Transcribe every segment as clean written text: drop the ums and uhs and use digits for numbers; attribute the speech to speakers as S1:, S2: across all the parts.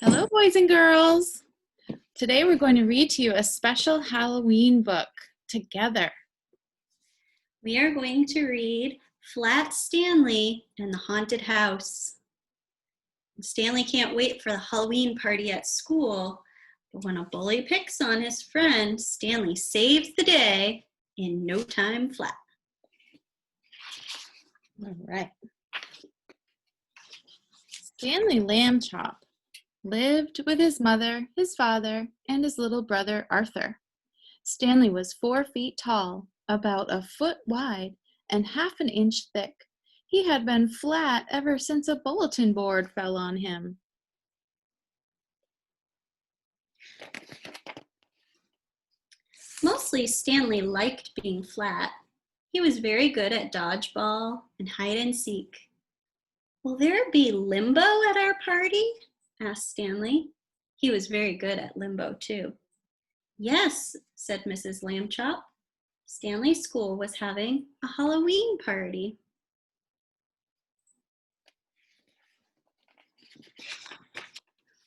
S1: Hello, boys and girls. Today we're going to read to you a special Halloween book together.
S2: We are going to read Flat Stanley and the Haunted House. Stanley can't wait for the Halloween party at school, but when a bully picks on his friend, Stanley saves the day in no time flat.
S1: All right. Stanley Lamb Chop lived with his mother, his father, and his little brother Arthur. Stanley was 4 feet tall, about a foot wide, and half an inch thick. He had been flat ever since a bulletin board fell on him.
S2: Mostly Stanley liked being flat. He was very good at dodgeball and hide and seek. "Will there be limbo at our party?" asked Stanley. He was very good at limbo too. "Yes," said Mrs. Lambchop. Stanley's school was having a Halloween party.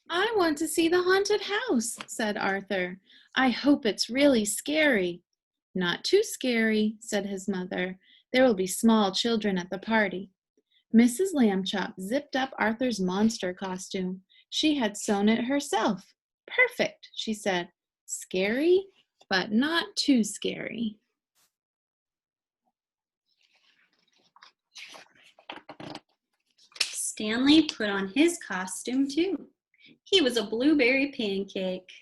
S1: "I want to see the haunted house," said Arthur. "I hope it's really scary." "Not too scary," said his mother. "There will be small children at the party." Mrs. Lambchop zipped up Arthur's monster costume. She had sewn it herself. "Perfect," she said. "Scary, but not too scary."
S2: Stanley put on his costume too. He was a blueberry pancake.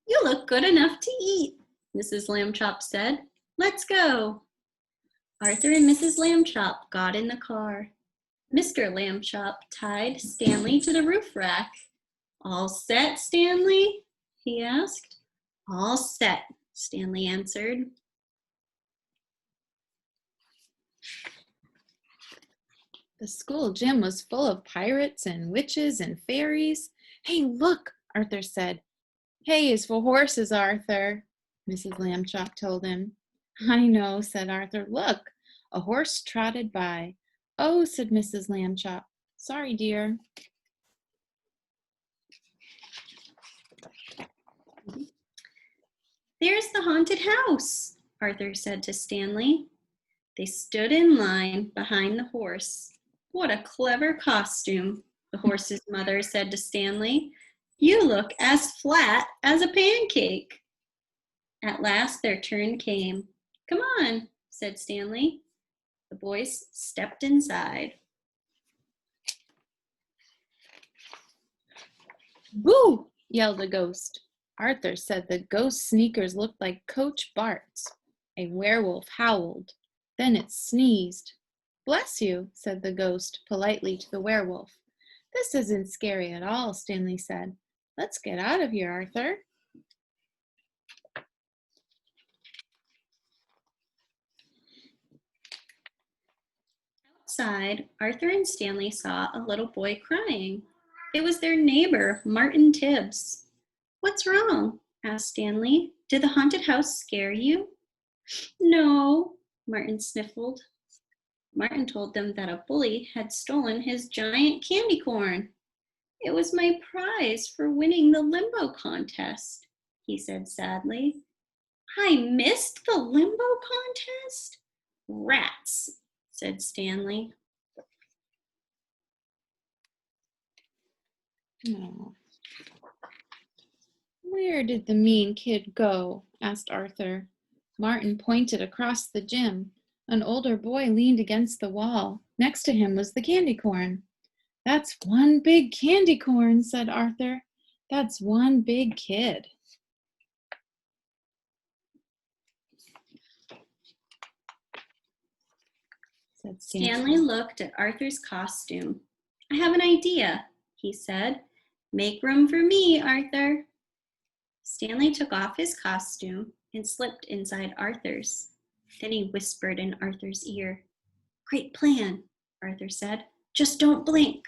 S2: "You look good enough to eat," Mrs. Lambchop said. "Let's go." Arthur and Mrs. Lambchop got in the car. Mr. Lambchop tied Stanley to the roof rack. "All set, Stanley?" he asked. "All set," Stanley answered.
S1: The school gym was full of pirates and witches and fairies. "Hey, look," Arthur said. "Hay is for horses, Arthur," Mrs. Lambchop told him. "I know," said Arthur. "Look, a horse trotted by." "Oh," said Mrs. Lambchop. "Sorry, dear."
S2: "There's the haunted house," Arthur said to Stanley. They stood in line behind the horse. "What a clever costume," the horse's mother said to Stanley. "You look as flat as a pancake." At last their turn came. "Come on," said Stanley. The boys stepped inside.
S1: "Boo!" yelled a ghost. Arthur said the ghost sneakers looked like Coach Bart's. A werewolf howled. Then it sneezed. "Bless you," said the ghost politely to the werewolf. "This isn't scary at all," Stanley said. "Let's get out of here, Arthur."
S2: Outside, Arthur and Stanley saw a little boy crying. It was their neighbor, Martin Tibbs. "What's wrong?" asked Stanley. "Did the haunted house scare you?" "No," Martin sniffled. Martin told them that a bully had stolen his giant candy corn. "It was my prize for winning the limbo contest," he said sadly. "I missed the limbo contest? Rats," said Stanley.
S1: Oh. "Where did the mean kid go?" asked Arthur. Martin pointed across the gym. An older boy leaned against the wall. Next to him was the candy corn. "That's one big candy corn," said Arthur. "That's one big kid." Said
S2: Stanley looked at Arthur's costume. "I have an idea," he said. "Make room for me, Arthur." Stanley took off his costume and slipped inside Arthur's. Then he whispered in Arthur's ear. "Great plan," Arthur said. "Just don't blink."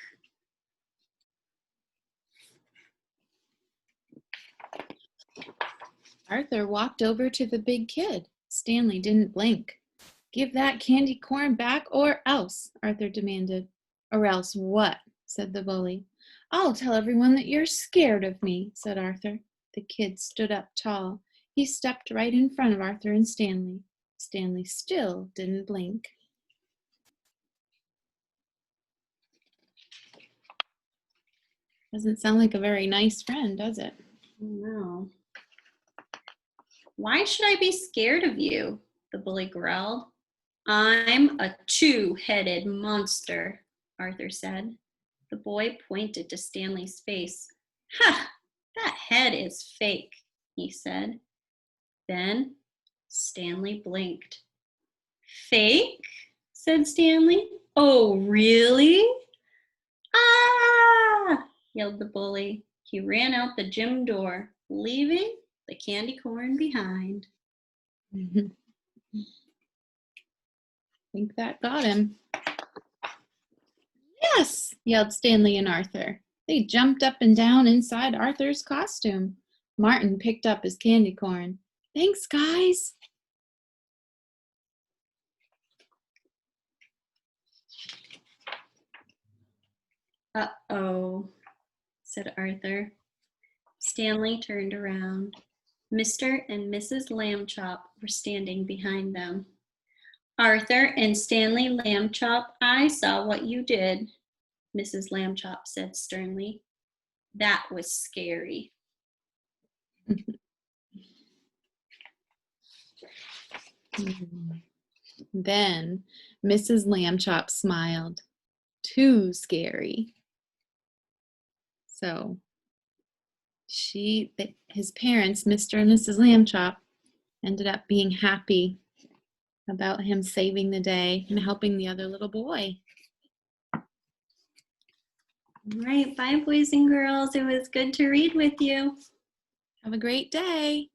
S1: Arthur walked over to the big kid. Stanley didn't blink. "Give that candy corn back or else," Arthur demanded. "Or else what?" said the bully. I'll tell everyone that you're scared of me, said Arthur. The kid stood up tall. He stepped right in front of Arthur and Stanley. Stanley still didn't blink. Doesn't sound like a very nice friend, does it?
S2: No. Why should I be scared of you? The bully growled. I'm a two-headed monster, Arthur said. The boy pointed to Stanley's face. Ha! That head is fake, he said. Then Stanley blinked. Fake? Said Stanley. Oh, really? Ah! Yelled the bully. He ran out the gym door, leaving the candy corn behind.
S1: I think that got him. Yes, yelled Stanley and Arthur. They jumped up and down inside Arthur's costume. Martin picked up his candy corn. Thanks, guys.
S2: Uh-oh, said Arthur. Stanley turned around. Mr. and Mrs. Lambchop were standing behind them. Arthur and Stanley Lambchop, I saw what you did, Mrs. Lambchop said sternly. That was scary.
S1: Then Mrs. Lambchop smiled. Too scary. So his parents, Mr. and Mrs. Lambchop, ended up being happy about him saving the day and helping the other little boy.
S2: All right, bye, boys and girls. It was good to read with you.
S1: Have a great day.